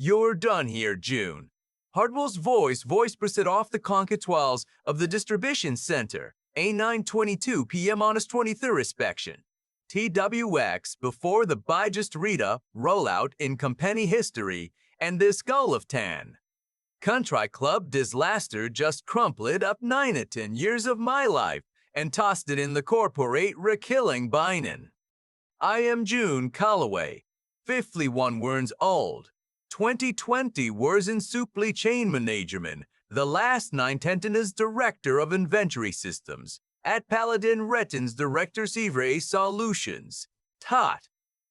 You're done here, June. Hardwell's voice proceeded off the conquetoires of the distribution center, a 9:22 p.m. on his 23rd inspection. TWX before the biggest Rita rollout in company history and this goal of 10. Country club disaster just crumpled up 9 or 10 years of my life and tossed it in the corporate rekilling binin. I am June Calloway, 51 years old. 2020 was in supply chain management, the last 9 as director of inventory systems at Paladin Retail Solutions.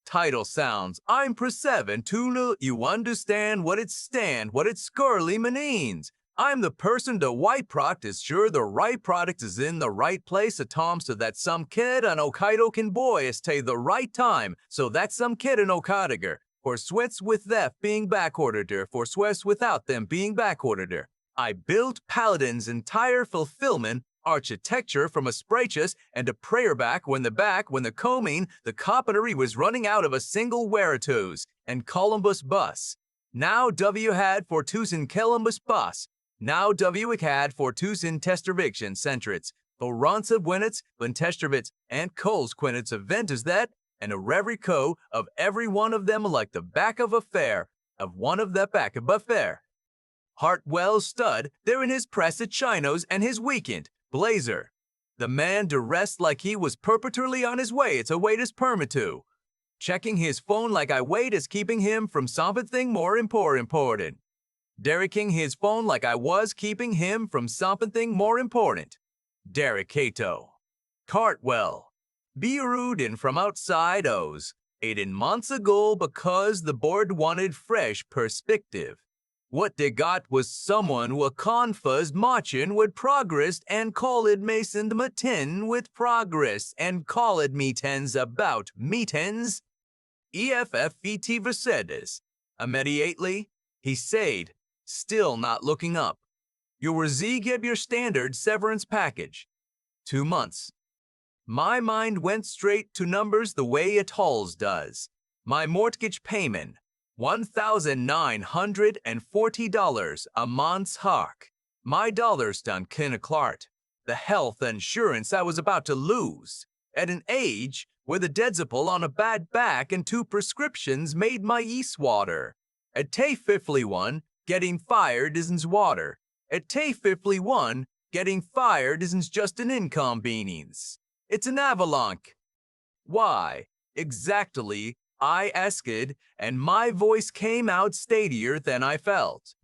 Title sounds, I'm perseven to you understand what it stand, what it skurly means. I'm the person the white product is sure the right product is in the right place at time so that some kid an Hokkaido can boy is tay the right time so that some kid in Hokkaido for sweats with that being backordered for sweats without them being backordered. I built Paladin's entire fulfillment architecture from a sprachus and a prayer back when the combing, the carpentry was running out of a single Weratos and Columbus bus. Now W had for in Columbus bus. Now W had for in Testerviction centrits, for Ronsa Winnets, Ventestrovitz, and Coles Quinnets event is that, and a reverie of every one of them like the back of a fair, of one of the back of a fair. Hartwell stud there in his press at Chinos and his weekend blazer. The man dressed like he was perpetually on his way. It's a wait as permitu. Checking his phone like I wait is keeping him from something more important. Derekking his phone like I was keeping him from something more important. Derek Cato. Cartwell. Be rude in from outside O's. 18 months ago because the board wanted fresh perspective. What they got was someone who confused marching with progress and called Mason the Matin with progress and called meetings about meetings. EFFET Mercedes. Immediately, he said, still not looking up. You will give your standard severance package. 2 months. My mind went straight to numbers the way it always does. My mortgage payment. $1,940 a month's hark. My dollars done kinderclart. The health insurance I was about to lose. At an age where the deadsipple on a bad back and 2 prescriptions made my east water. At Tay 51, getting fired isn't water. At Tay 51, getting fired isn't just an inconvenience. It's an avalanche. Why, exactly, I asked, and my voice came out steadier than I felt.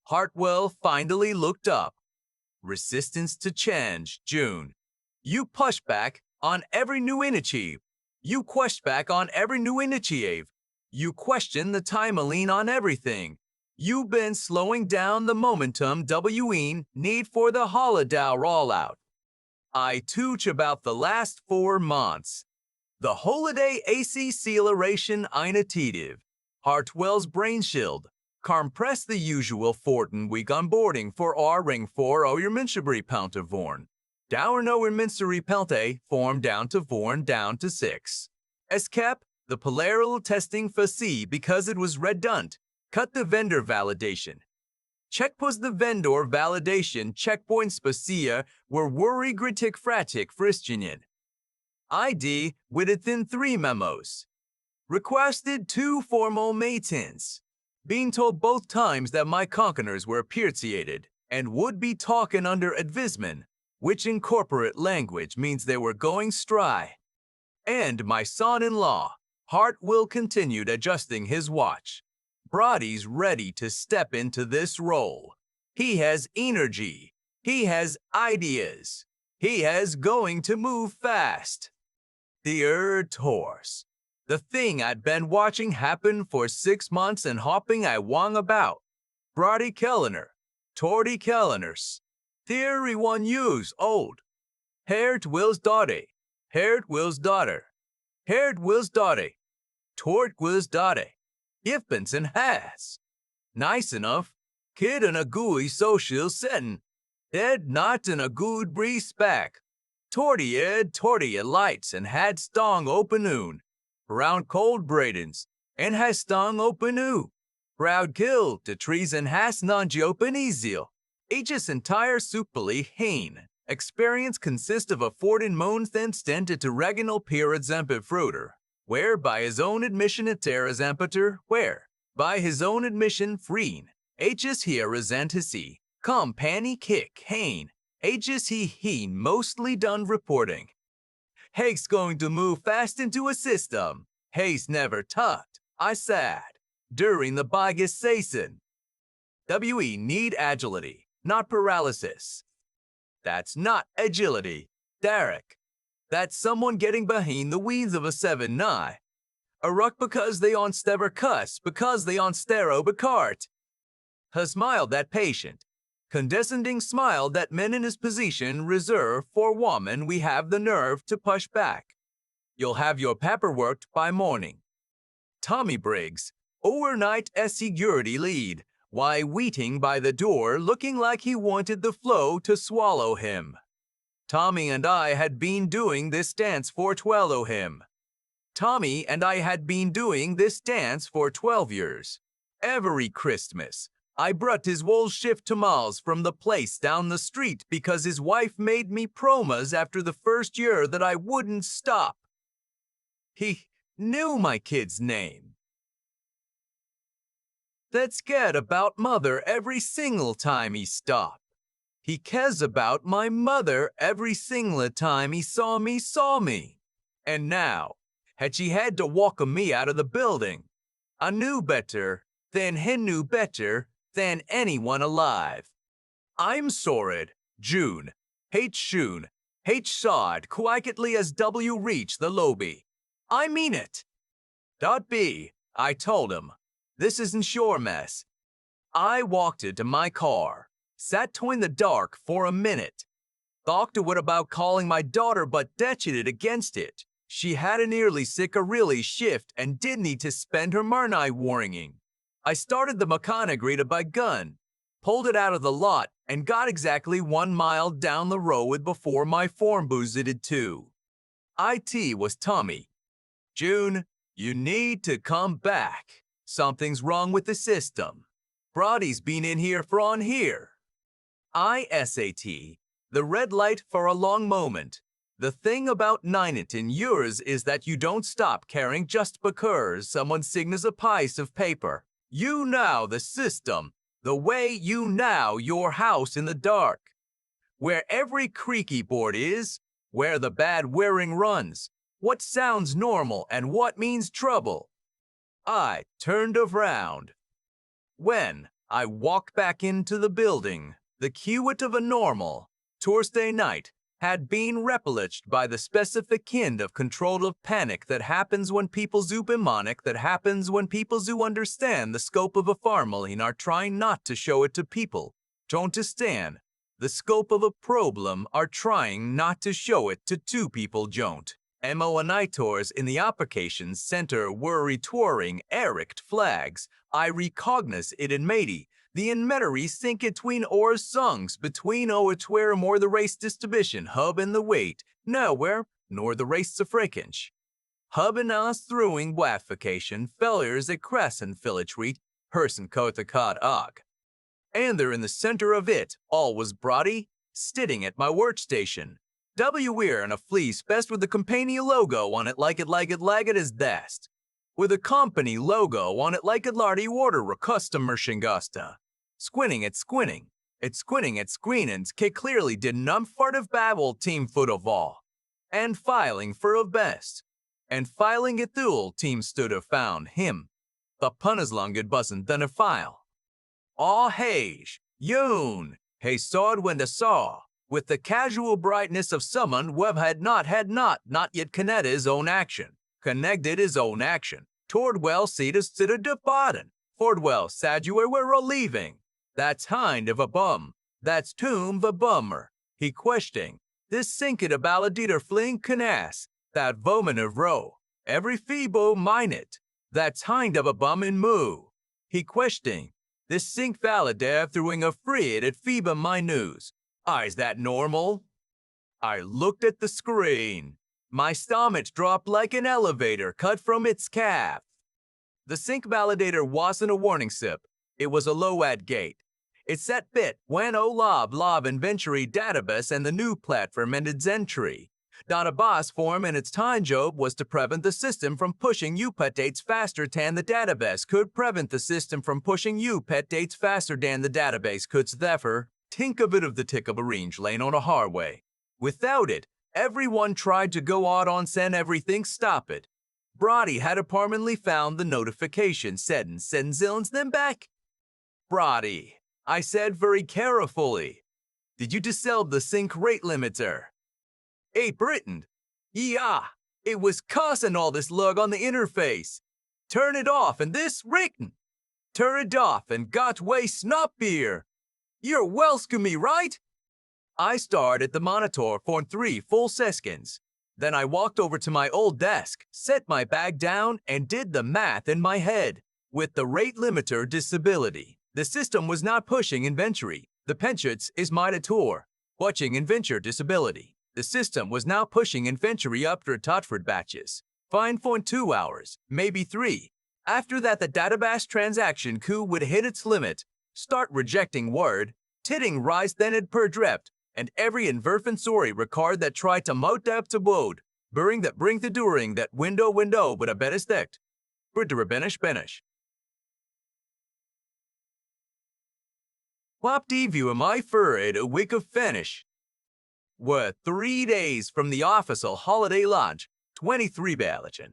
Hartwell finally looked up. Resistance to change, June. You push back on every new initiative. You question back on every new initiative. You question the timeline on everything. You've been slowing down the momentum need for the holiday rollout. I touch about the last 4 months. The holiday acceleration initiative. Hartwell's brainshield. Compress the usual 14 week onboarding for our ring for your Minchebury Pounta Vorn. Down our Minchebury Pelte form down to 6. Escape the parallel testing for C because it was redundant. Cut the vendor validation. Check pos the vendor validation checkpoints spacia were worry gritic fratic fristinian. ID within 3 memos. Requested 2 formal matins. Being told both times that my conquerors were appreciated and would be talking under advisement, which in corporate language means they were going stry. And my son-in-law, Hartwell continued adjusting his watch. Brody's ready to step into this role. He has energy. He has ideas. He has going to move fast. The horse. The thing I'd been watching happen for 6 months and hopping I wong about. Brody Kellner. Tordy Kellners. 31 years old. Haired Will's daughter. Haired Will's daughter. Haired Will's daughter. Tort Will's daughter. Ifbenson has. Nice enough. Kid in a gooey social setting. Ed not in a good breeze back. Torty lights and had stong open noon. Around cold Bradens and has stong open oo. Crowd killed to treason has non-geopenizio. Aegis entire supali hain. Experience consists of a foreign moons then stented to regional periods fruiter, where by his own admission it terras ampeter, where by his own admission freen. Aegis here resent his he. Company kick hain. Aegis he mostly done reporting. Hake's going to move fast into a system. Hake's never tucked. I said. During the biggest season. WE need agility, not paralysis. That's not agility, Derek. That's someone getting behind the wheels of a 7-9. A ruck because they on stever cuss, because they on stero becart. Her smile that patient, condescending smile that men in his position reserve for woman we have the nerve to push back. You'll have your paperwork by morning. Tommy Briggs, overnight security lead, why waiting by the door looking like he wanted the flow to swallow him. Tommy and I had been doing this dance for 12 him. Tommy and I had been doing this dance for 12 years. Every Christmas, I brought his whole shift to Miles from the place down the street because his wife made me promise after the first year that I wouldn't stop. He knew my kid's name. That scared about mother every single time he stopped. He cares about my mother every single time he saw me. And now, had she had to walk me out of the building, I knew better than he knew better than anyone alive. I'm sorry, June. H sawed quietly as W reached the lobby. I mean it. B, I told him. This isn't your mess. I walked into my car, sat in the dark for a minute. Thought to what about calling my daughter but decided against it. She had a nearly sick a really shift and did need to spend her marnight worrying. I started the Macanagreeta by gun, pulled it out of the lot, and got exactly 1 mile down the road before my form boozed too. IT was Tommy. June, you need to come back. Something's wrong with the system. Brody's been in here for on here. ISAT, the red light for a long moment. The thing about Ninit in yours is that you don't stop caring just because someone signs a piece of paper. You know the system, the way you know your house in the dark. Where every creaky board is, where the bad wearing runs, what sounds normal and what means trouble. I turned around. When I walked back into the building, the queuet of a normal Thursday night had been replenished by the specific kind of control of panic that happens when people zoo demonic, that happens when people zoo understand the scope of a family and are trying not to show it to people. Don't understand. The scope of a problem are trying not to show it to two people don't. Monitors in the applications center were retouring erect flags. I recognize it in Matey. The inmetary sink between or songs between twere more the race distribution hub and the weight, nowhere nor the race of frequency. Hub and us throwing waffication failures at crescent village read, person kota cod og. And there in the center of it all was Brody, sitting at my workstation. We're in a fleece best with the company logo on it like it is best. With a company logo on it like it lardy water a customer shingusta. Squinting at screenings K clearly did none fart of babble team foot of all. And filing for a best. And filing it through team stood have found him. The pun as long it wasn't than a file. Aw hage, yoon, hey sawed when the saw. With the casual brightness of someone who had not yet connected his own action. Toward seated departing. Fordwell said you were leaving. That's hind of a bum. That's tomb the bummer. He questioning. This sinked a balladiter fling canass. That voman of row. Every feeble mine it. That's hind of a bum in moo. He questioning. This sink valadev throwing a fried at Phoebe my news. Is that normal? I looked at the screen. My stomach dropped like an elevator cut from its calf. The sync validator wasn't a warning SIP. It was a low-ad gate. It set bit when lob inventory database and the new platform ended entry. Database form and its time job was to prevent the system from pushing pet dates faster than the database could prevent the system from pushing pet dates faster than the database could. Therefore, think of it of the tick of a range lane on a highway. Without it, everyone tried to go out on send everything stop it. Brody had apparently found the notification send zillions them back. Brody, I said very carefully. Did you disable the sync rate limiter? Hey, Britain. Yeah, it was causing all this lug on the interface. Turn it off and this written. Turn it off and got way snappier. You're welcome me, right? I stared at the monitor for 3 full seconds. Then I walked over to my old desk, set my bag down, and did the math in my head. With the rate limiter disability, the system was not pushing inventory. The penchants is my tour. Watching inventory disability. The system was now pushing inventory up to Totford batches. Fine for 2 hours, maybe 3. After that, the database transaction queue would hit its limit, start rejecting word, titting rise then it per drept, and every inverfensory record that tried to mout up to board, bring the during that window with a better stick. Benish. Wap view am I furred a week of finish. Were 3 days from the official holiday lunch, 23 Balajan.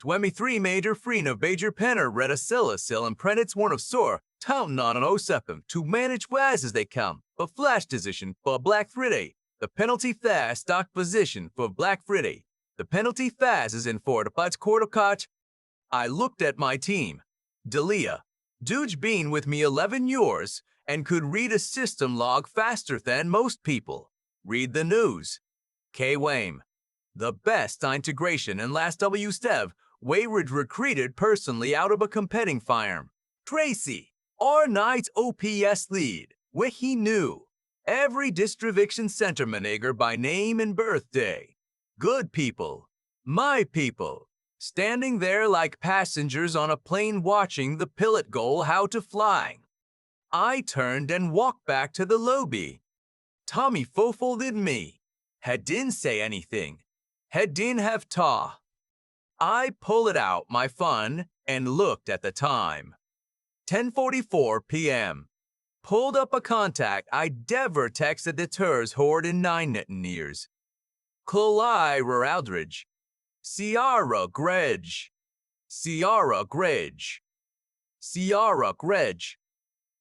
23 major freen of major penner read a sil and prenets one of sore, town on an osepum to manage as they come, but flash decision for Black Friday. The penalty fast stock position for Black Friday. The penalty fast is in for the Putts quarter catch. I looked at my team. Delia, Dude been with me 11 years and could read a system log faster than most people. Read the news. K. Wame. The best integration in last W Stev, Wayward recruited personally out of a competing firm. Tracy, our night's OPS lead, where he knew every distribution center manager by name and birthday. Good people, my people, standing there like passengers on a plane watching the pilot goal how to fly. I turned and walked back to the lobby. Tommy folded me. Had didn't say anything. Had didn't have ta. I pulled out my phone and looked at the time. 10:44 p.m. Pulled up a contact I never texted the tours horde in 9 years. Calloway Aldridge. Ciara Gredge.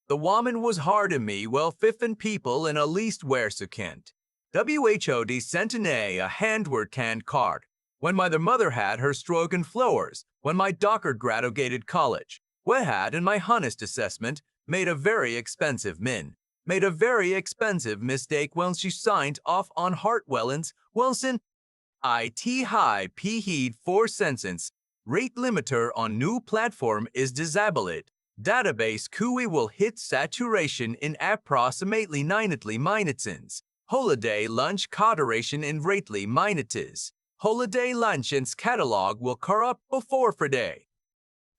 The woman was hard on me, well 15 people in a least where second. WHOD sent a handword canned card. When my mother had her stroke and flowers, when my doctor graduated college, we had in my honest assessment made a very expensive mistake when she signed off on Hartwell's Wilson IT high P heed 4 sentence rate limiter on new platform is disabled. Database QE will hit saturation in approximately 90 minutes. Holiday lunch moderation in rately minutes. Holiday luncheon's catalog will corrupt before Friday.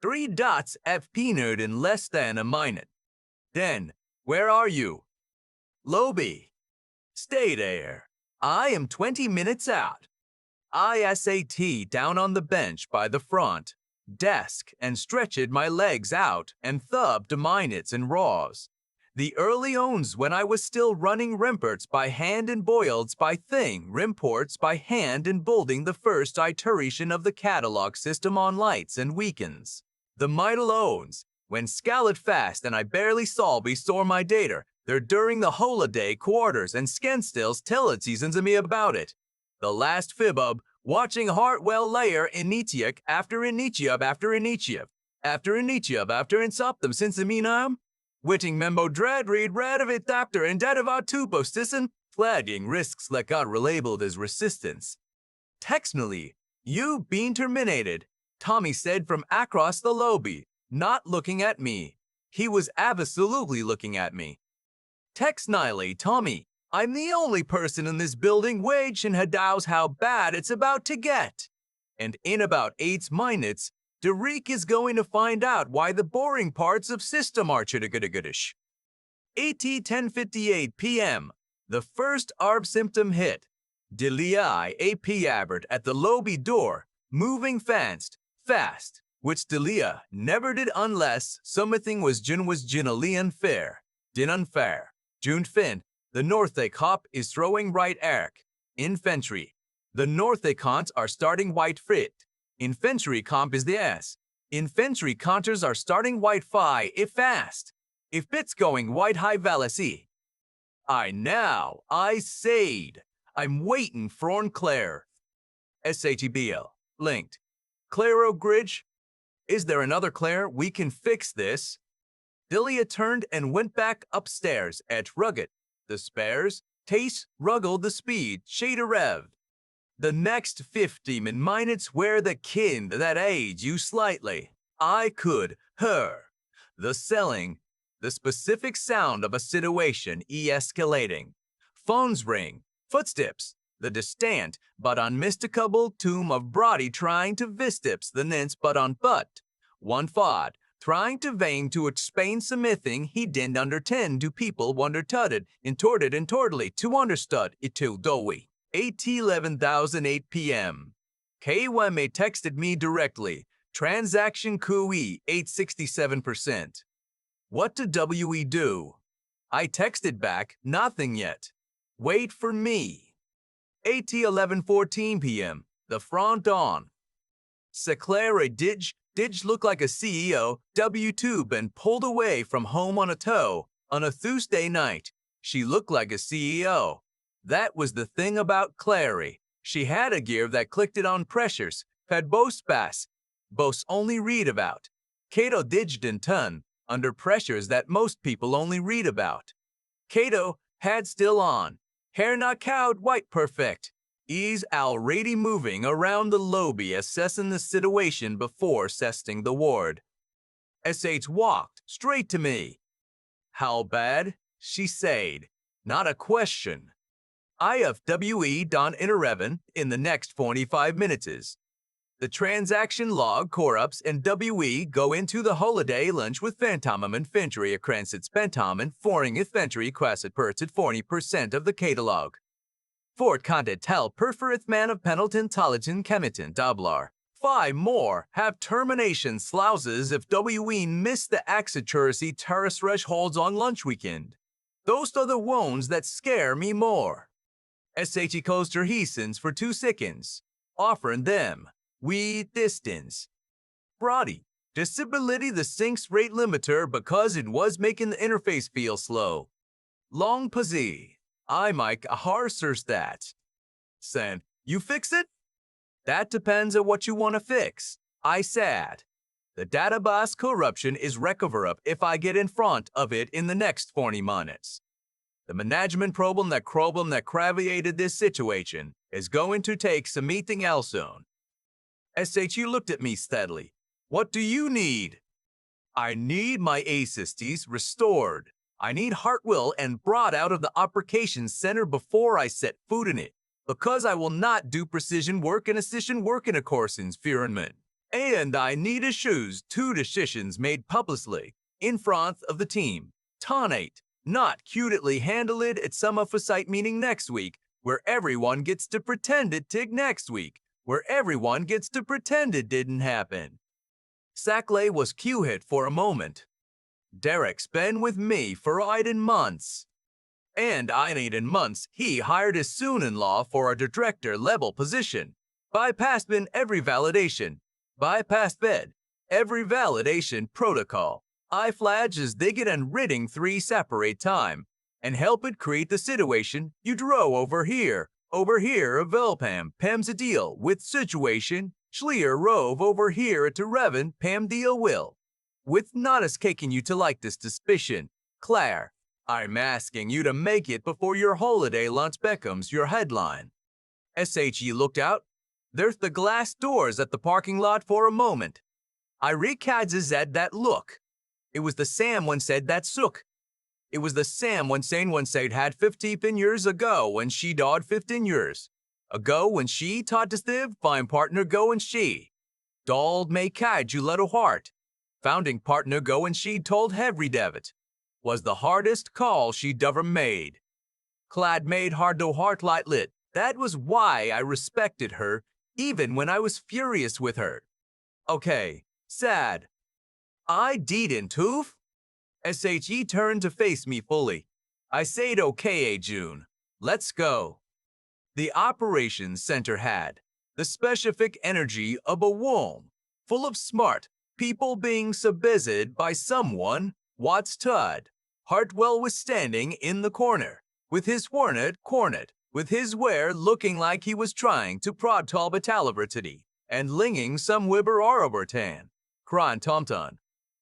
3 dots FP node in less than a minute. Then, where are you? Lobby. Stay there. I am 20 minutes out. I sat down on the bench by the front desk and stretched my legs out and thubbed minutes and raws. The early owns when I was still running rimports by hand and boileds by thing rimports by hand and building the first iteration of the catalog system on lights and weekends. The middle owns when scalloped fast and I barely saw before my data. They're during the holiday quarters and Skenstills tell it seasons of me about it. The last fibub, watching Hartwell layer Initiac after Initiab after Initiab after Initiab after Insoptum since the meantime. Witting membo dread read red of it doctor and dead of our tubo stissen, flagging risks that got relabeled as resistance. Textually, you been terminated, Tommy said from across the lobby, not looking at me. He was absolutely looking at me. Textually, Tommy, I'm the only person in this building wage and had doubts how bad it's about to get. And in about 8 minutes, Derek is going to find out why the boring parts of system are chittigoodish. AT 10:58 p.m. The first ARB symptom hit. Delia AP Abbott at the lobby door, moving fast, which Delia never did unless something was generally unfair. Din unfair. June Finn, the Northe cop is throwing right arc. Infantry. The Northe cons are starting white frit. Infantry comp is the S. Infantry counters are starting white phi if fast. If bits going white high vallacy. I said. I'm waiting for Claire. SHEBL. Linked. Claro Gridge. Is there another Claire? We can fix this. Delia turned and went back upstairs at Rugged. The spares. Taste ruggled the speed. Shader revved. The next 50 minutes were the kind that age you slightly. I could hear the selling, the specific sound of a situation escalating. Phones ring, footsteps, the distant but unmistakable tomb of Brody trying to vistips the nins but on butt. One fod, trying to vain to explain something he didn't undertend to people wonder-tutted, intorted and tordily to understood it too doughy. 11,008 p.m. KWMA texted me directly. Transaction QE 867%. What did WE do? I texted back, nothing yet. Wait for me. 11:14 p.m. The front on. Seclare Didge looked like a CEO W2 been pulled away from home on a tow on a Tuesday night. She looked like a CEO. That was the thing about Clary. She had a gear that clicked it on pressures, had both pass, both only read about. Cato Digden ton, under pressures that most people only read about. Cato had still on, hair not cowed white perfect. Ease already moving around the lobby assessing the situation before assessing the ward. SH walked straight to me. How bad? She said. Not a question. I have WE done interreven in the next 45 minutes. The transaction log corrupts and WE go into the holiday lunch with Phantom Infantry Acrancet Phantom and Foreign Infantry Quasset Perts at 40% of the catalog. Fort Conde Tel Perforith Man of Pendleton Tolliton Chemiton Doblar. 5 more have termination slouses if WE miss the accuracy terrace thresholds on lunch weekend. Those are the wounds that scare me more. SHE coaster Heasons for 2 seconds, offering them, we distance. Brody, disability the sinks rate limiter because it was making the interface feel slow. Long pazee, I might harsers that. Sen, you fix it? That depends on what you want to fix. I said. The database corruption is recover up if I get in front of it in the next 40 minutes. The management problem that created this situation is going to take some meeting else soon. SHU looked at me steadily. What do you need? I need my assisties restored. I need Hartwell and brought out of the operations center before I set foot in it, because I will not do precision work and assistant work in a course environment. And I need issues 2 decisions made publicly in front of the team. Tonate. Not cutely handle it at some of a site meeting next week, where everyone gets to pretend it did next week, where everyone gets to pretend it didn't happen. Sackley was Q-hit for a moment. Derek's been with me for 8 months. And I need in months he hired his son-in-law for a director level position. Bypassed been every validation. Bypassed bed. Every validation protocol. I flags digging and ridding 3 separate time, and help it create the situation you draw over here a Velpam, Pam's a deal with situation, Schleer rove over here to Revan, Pam deal will. With not as caking you to like this suspicion, Claire, I'm asking you to make it before your holiday lunch becomes your headline. SHE looked out. There's the glass doors at the parking lot for a moment. I recadzes at that look. It was the Sam one said that sook. It was the Sam one saying one said had 15 years ago when she died 15 years ago when she taught to live, fine partner go and she. Dald may kaiju little heart. Founding partner go and she told every Devitt. Was the hardest call she'd ever made. Clad made hard to heart light lit. That was why I respected her, even when I was furious with her. Okay, sad. I didn't toof. SHE turned to face me fully. I said okay, June. Let's go. The operations center had the specific energy of a womb, full of smart people being subbusied by someone. Watts Tud. Hartwell was standing in the corner, with his hornet cornet, with his wear looking like he was trying to prod Talbotalibertity, and linging some wibber Orobertan. Kron Tomton.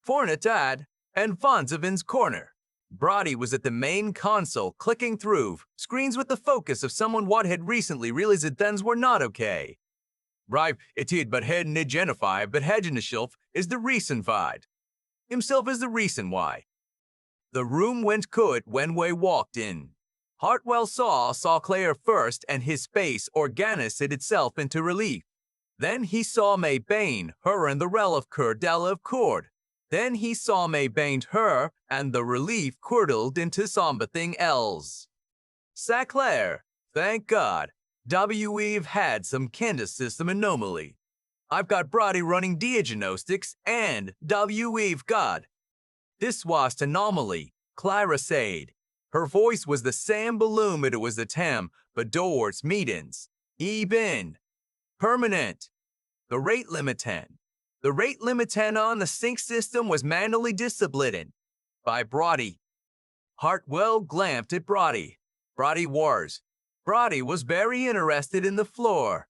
Fornatad, and Fonsavin's corner. Brody was at the main console clicking through screens with the focus of someone what had recently realized that things were not okay. Right, it did but head and identify, but Hedgenishilf is the reason why. Himself is the reason why. The room went good when we walked in. Hartwell saw Claire first and his face organiced itself into relief. Then he saw May Bain, her and the relief curdle of cord. Then he saw May Bain her and the relief curdled into something else. Claire, thank God, we've had some Candace system anomaly. I've got Brody running diagnostics and we've got. This was anomaly, Clara said. Her voice was the same balloon it was the tam, but doors meetings. Even. Permanent. The rate limitin. The rate limitin on the sync system was manually disciplined by Brody. Hartwell glanced at Brody. Brody was very interested in the floor.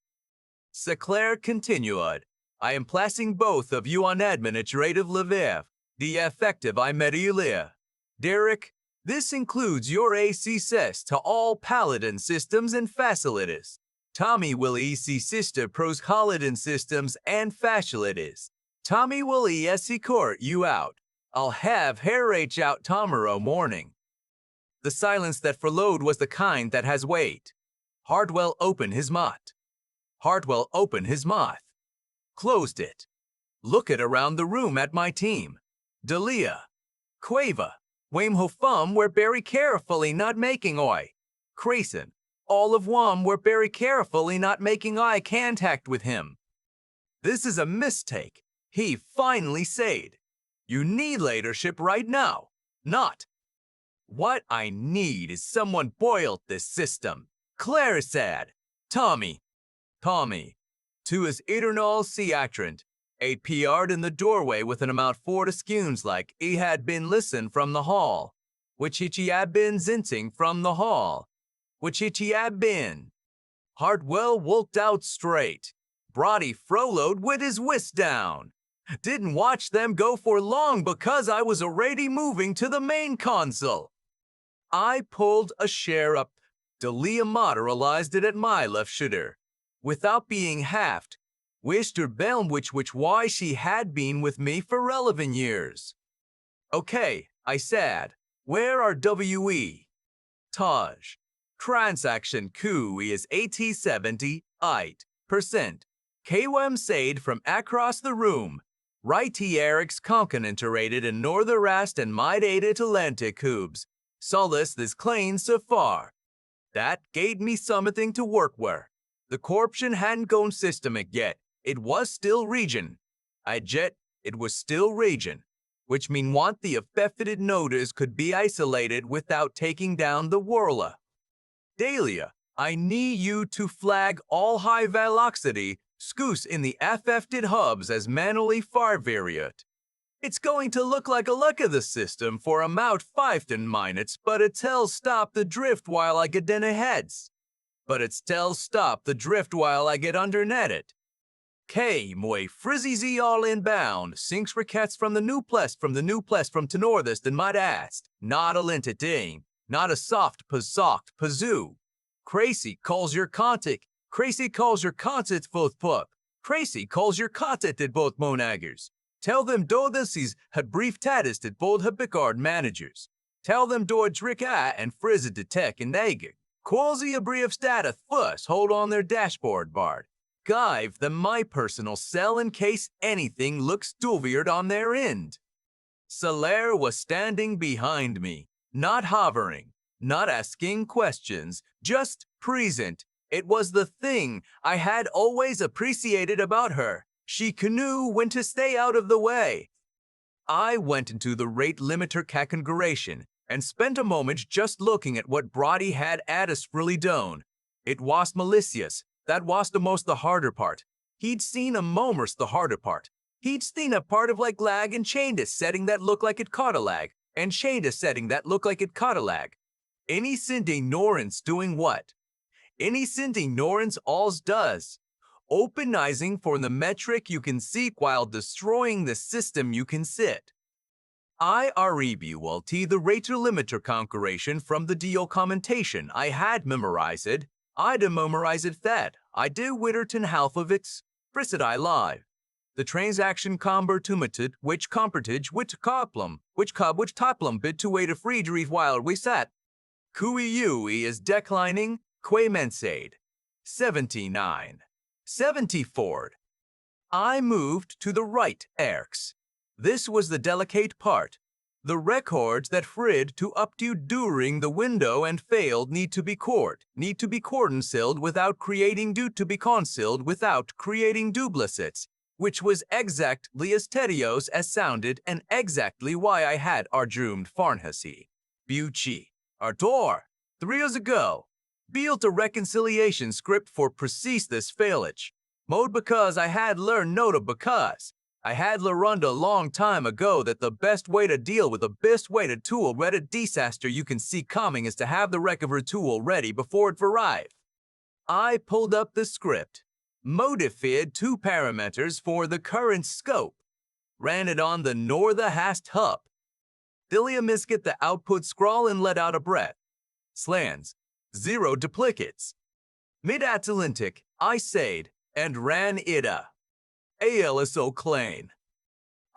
Claire continued, I am placing both of you on administrative leave. The effective I met earlier. Derek, this includes your access to all Paladin systems and facilities. Tommy will EC sister pros Paladin systems and facilities. Tommy will escort you out. I'll have her reach out tomorrow morning. The silence that followed was the kind that has weight. Hartwell opened his mouth. Closed it. Look it around the room at my team. Delia. Quava. Wame Hofum were very carefully not making eye. Crayson. All of Wam were very carefully not making eye contact with him. This is a mistake, he finally said. You need leadership right now, not. What I need is someone boiled this system, Claire said. Tommy. To his eternal seactrant, a PR'd in the doorway with an amount 4 skews like he had been listened from the hall, which he had been zinting from the hall, which he had been. Hartwell walked out straight. Brody frolloed with his whisk down. Didn't watch them go for long because I was already moving to the main console. I pulled a chair up. Delia materialized it at my left shoulder. Without being halved, wished her bell which why she had been with me for 11 years. Okay, I said, where are WE? Taj. Transaction Q is 78%. KWM said from across the room. Right Eric's continenterated in northerast and my data Atlantic cubes. Solace this claim so far. That gave me something to work with. The corruption hadn't gone systemic yet. It was still region. It was still region, which mean want the affected notice could be isolated without taking down the whirler. Dahlia, I need you to flag all high velocity scoos in the affected hubs as manually far variant. It's going to look like a luck of the system for about 5 minutes, but it tells stop the drift while I get in aheads. Undernetted. K, moi frizzy z all inbound, sinks rickets from the new plest from to northest and might ask, not a linted ding, not a soft pazoo. Crazy calls your contact both pup. Crazy calls your contact at both monaggers. Tell them do this is had brief tattest at both habicard managers. Tell them do a drick eye and frizz it to tech and nager. Quasi a brief status fuss hold on their dashboard bard. archive them my personal cell in case anything looks weird on their end. Solaire was standing behind me, not hovering, not asking questions, just present. It was the thing I had always appreciated about her. She knew when to stay out of the way. I went into the rate limiter configuration and spent a moment just looking at what Brody had at us really done. It was malicious. That was the harder part. He'd seen a moments the harder part. He'd seen a part of like lag and chained a setting that looked like it caught a lag, and chained a setting that looked like it caught a lag. Any scent ignorance doing what? Any scent ignorance alls does. Openizing for the metric you can seek while destroying the system you can sit. I rebuilt the rate limiter configuration from the deal commentation I had memorized. I memorized that. I do Witterton half of it. Frisit I live. The transaction converted which compertage which coplum which toplum bid to wait a free drive while we sat. Kui Yui is declining que mensade. 79. 74. I moved to the right erks. This was the delicate part. The records that Frid to up to during the window and failed need to be concealed without creating without creating duplicates, which was exactly as tedious as sounded and exactly why I had arjumed Farnhasi. Bucci. Artor, 3 years ago, built a reconciliation script for precise this failage. Mode because I had learned nota because I had learned a long time ago that the best way to deal with the best way to tool ready disaster you can see coming is to have the recovery tool ready before it arrive. I pulled up the script, modified 2 parameters for the current scope, ran it on the Norther Hast hub. Dilia misget the output scroll and let out a breath. Slans, 0 duplicates. Mid-Atlantic, I said, and ran ida. ALSO Klein.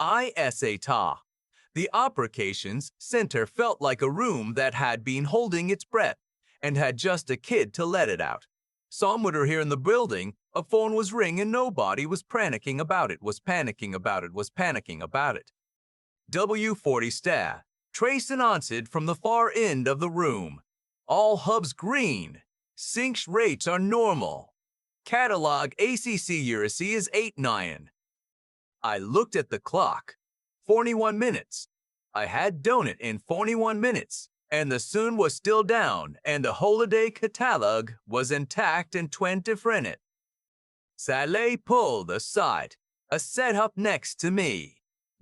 ISA ta. The operations center felt like a room that had been holding its breath and had just a kid to let it out. Somewhere here in the building, a phone was ringing and nobody was panicking about it. W40 staff, traced and answered from the far end of the room. All hubs green. Sync rates are normal. Catalog ACC URC is 8-9. I looked at the clock. 41 minutes. I had done it in 41 minutes, and the sun was still down, and the holiday catalog was intact and 20 frenit. Saleh pulled aside, a setup next to me.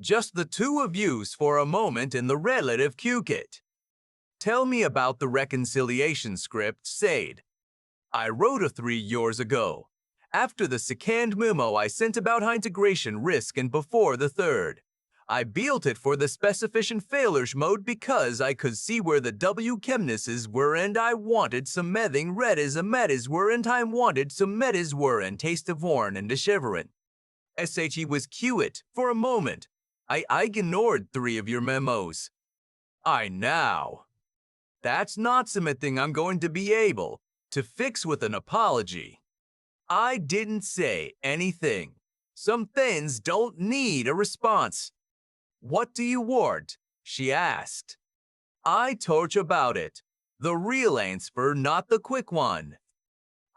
Just the two of yous for a moment in the relative Q-kit. Tell me about the reconciliation script, said. I wrote it 3 years ago, after the second memo I sent about integration risk and before the third. I built it for the specification failures mode because I could see where the W chemnesses were and I wanted some mething red as a metas were and I wanted some metas were and taste of worn and a shivering. SHE was it for a moment. I ignored 3 of your memos. I now. That's not something I'm going to be able to fix with an apology. I didn't say anything. Some things don't need a response. What do you want? She asked. I told you about it. The real answer, not the quick one.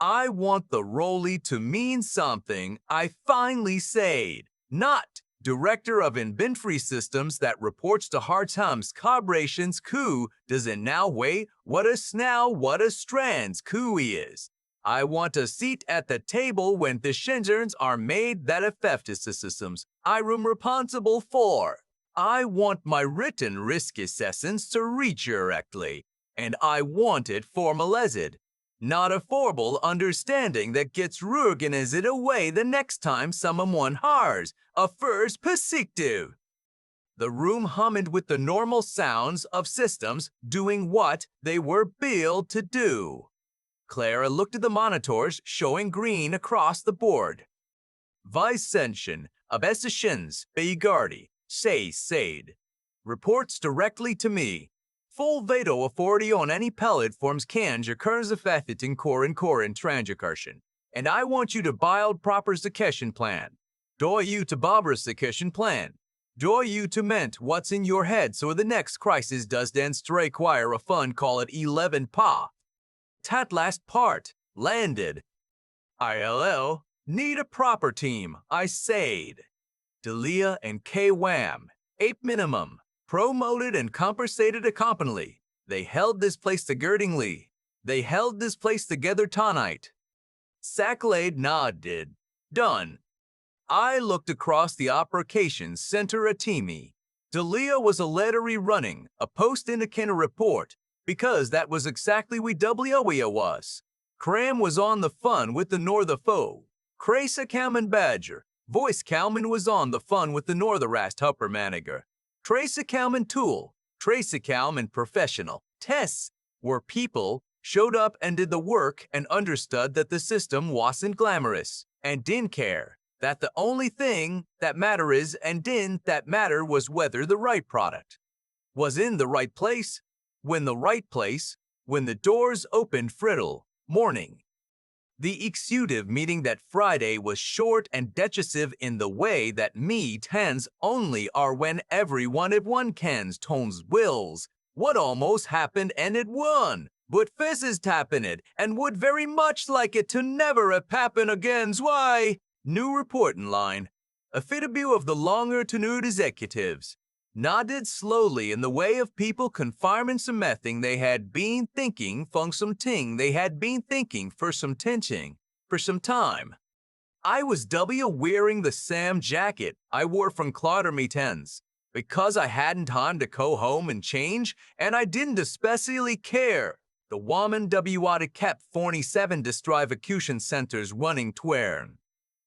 I want the rolly to mean something, I finally said. Not Director of Inventory Systems that reports to hard times corporations who doesn't now weigh what a strands who is. I want a seat at the table when decisions are made that affect the systems I'm responsible for. I want my written risk assessments to reach directly, and I want it formalized. Not a formal understanding that gets organized away the next time someone has a first perspective. The room hummed with the normal sounds of systems doing what they were built to do. Clara looked at the monitors showing green across the board. Vicention, Abessations, Baygardi, said. Reports directly to me. Full veto authority on any pellet forms can occurs affected in core and transaction. And I want you to build proper succession plan. Do you to Barbara succession plan. Do you to ment what's in your head so the next crisis does then require a fund call it 11 pa. Tat last part, landed. ILL, need a proper team, I said. Delia and K-Wham, 8 minimum, promoted and compensated accordingly. They held this place togetherly. They held this place together tonight. Sacklade nodded. Done. I looked across the operations center at Teamy. Delia was a lettery running, a post-indicator report, because that was exactly we WOEA was. Cram was on the fun with the Norther foe. Crasa Calman Badger. Voice Calman was on the fun with the Northerast Upper Manager. Tracy Calman Tool. Tracy Calman Professional. Tests were people showed up and did the work and understood that the system wasn't glamorous and didn't care. That the only thing that matter is and didn't that matter was whether the right product was in the right place, when the right place, when the doors opened friddle, morning. The executive meeting that Friday was short and decisive in the way that meetings only are when everyone at one can's tones wills. What almost happened and it won, but fizzes tapping it and would very much like it to never have happen again's why. New reporting line. A fitbue of the longer tenured executives nodded slowly in the way of people confirming something they had been thinking from some ting they had been thinking for some tension for some time. I was wearing the same jacket I wore from Clotter meetings because I hadn't time to go home and change, and I didn't especially care. The woman had kept 47 distribution centers running twern.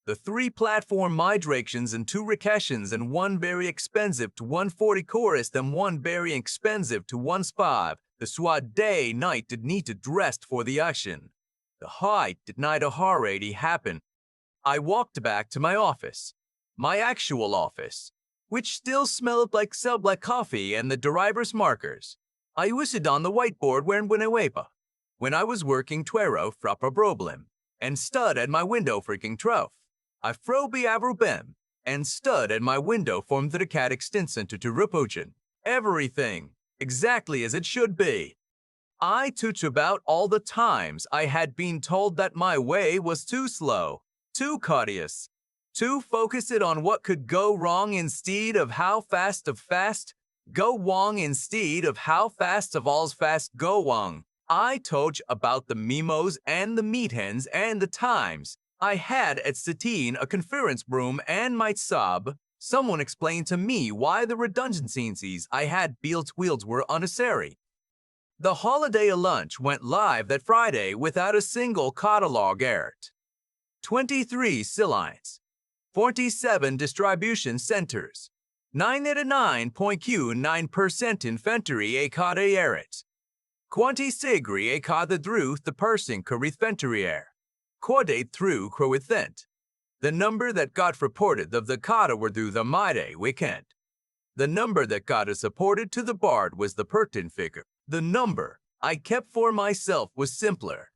The 3 platform migrations and 2 recessions and 1 very expensive to 140 chorus and 1 very expensive to 1.5. The SWAT day night did need to dress for the action. The height did not already happen. I walked back to my office, my actual office, which still smelled like Sublet coffee and the driver's markers. I used it on the whiteboard when I was working twero frappa problem and stood at my window freaking trough. I frobe avrubem and stood at my window from the cat extension to Rupogen. Everything exactly as it should be. I touch about all the times I had been told that my way was too slow, too courteous, too focused on what could go wrong instead of how fast go wrong instead of how fast of all's fast go wrong. I told about the memos and the meetings and the times I had at Satine a conference room and might sob. Someone explained to me why the redundancies I had built wheels were unnecessary. The holiday lunch went live that Friday without a single catalog error. 23 lines, 47 distribution centers, 99.9% inventory a cada errors. Quanti sigri a cada through the person corrithventary air. Quadate through crowithent. The number that got reported of the cada were through the Miday weekend. The number that got us supported to the bard was the pertinent figure. The number I kept for myself was simpler.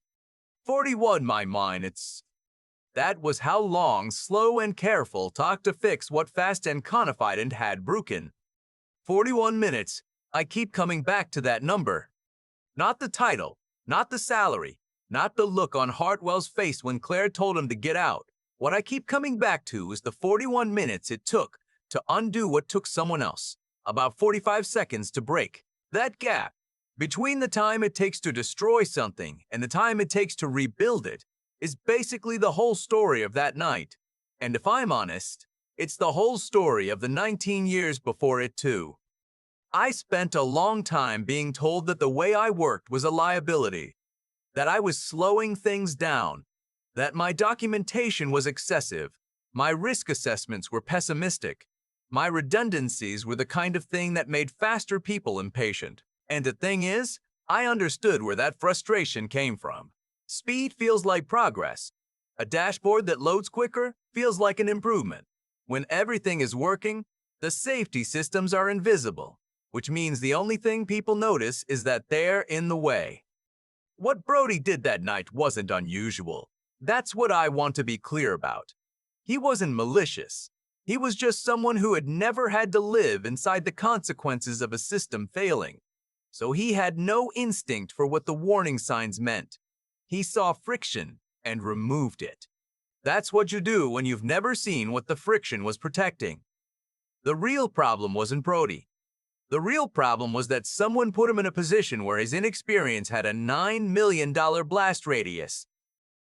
41 my mind it's. That was how long, slow and careful talk to fix what fast and confident had broken. 41 minutes, I keep coming back to that number. Not the title, not the salary, not the look on Hartwell's face when Claire told him to get out. What I keep coming back to is the 41 minutes it took to undo what took someone else. About 45 seconds to break. That gap between the time it takes to destroy something and the time it takes to rebuild it is basically the whole story of that night. And if I'm honest, it's the whole story of the 19 years before it too. I spent a long time being told that the way I worked was a liability, that I was slowing things down, that my documentation was excessive, my risk assessments were pessimistic, my redundancies were the kind of thing that made faster people impatient. And the thing is, I understood where that frustration came from. Speed feels like progress. A dashboard that loads quicker feels like an improvement. When everything is working, the safety systems are invisible, which means the only thing people notice is that they're in the way. What Brody did that night wasn't unusual. That's what I want to be clear about. He wasn't malicious. He was just someone who had never had to live inside the consequences of a system failing. So he had no instinct for what the warning signs meant. He saw friction and removed it. That's what you do when you've never seen what the friction was protecting. The real problem wasn't Brody. The real problem was that someone put him in a position where his inexperience had a $9 million blast radius.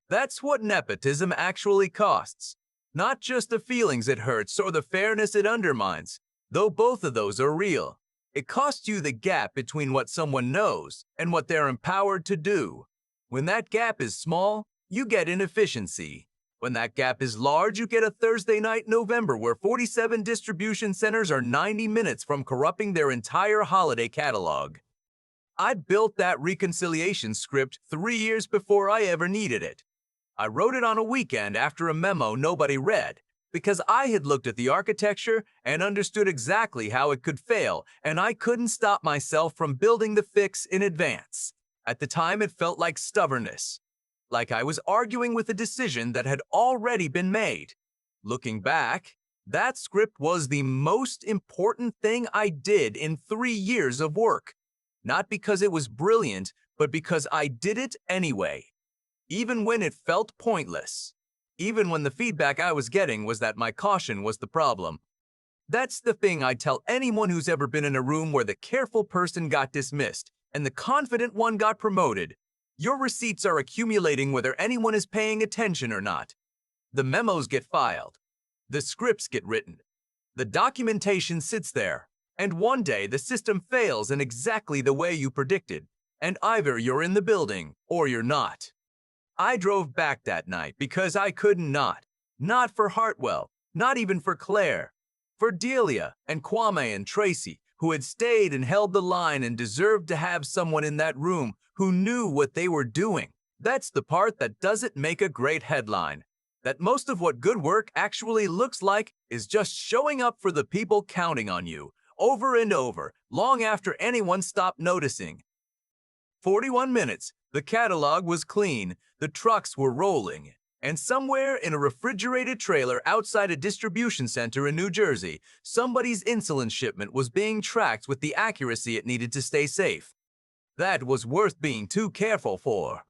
That's what nepotism actually costs. Not just the feelings it hurts or the fairness it undermines, though both of those are real. It costs you the gap between what someone knows and what they're empowered to do. When that gap is small, you get inefficiency. When that gap is large, you get a Thursday night November where 47 distribution centers are 90 minutes from corrupting their entire holiday catalog. I built that reconciliation script 3 years before I ever needed it. I wrote it on a weekend after a memo nobody read, because I had looked at the architecture and understood exactly how it could fail, and I couldn't stop myself from building the fix in advance. At the time, it felt like stubbornness, like I was arguing with a decision that had already been made. Looking back, that script was the most important thing I did in 3 years of work. Not because it was brilliant, but because I did it anyway. Even when it felt pointless. Even when the feedback I was getting was that my caution was the problem. That's the thing I tell anyone who's ever been in a room where the careful person got dismissed and the confident one got promoted. Your receipts are accumulating whether anyone is paying attention or not. The memos get filed. The scripts get written. The documentation sits there. And one day the system fails in exactly the way you predicted. And either you're in the building or you're not. I drove back that night because I couldn't not. Not for Hartwell, not even for Claire. For Delia and Kwame and Tracy, who had stayed and held the line and deserved to have someone in that room who knew what they were doing. That's the part that doesn't make a great headline. That most of what good work actually looks like is just showing up for the people counting on you, over and over, long after anyone stopped noticing. 41 minutes, the catalog was clean, the trucks were rolling, and somewhere in a refrigerated trailer outside a distribution center in New Jersey, somebody's insulin shipment was being tracked with the accuracy it needed to stay safe. That was worth being too careful for.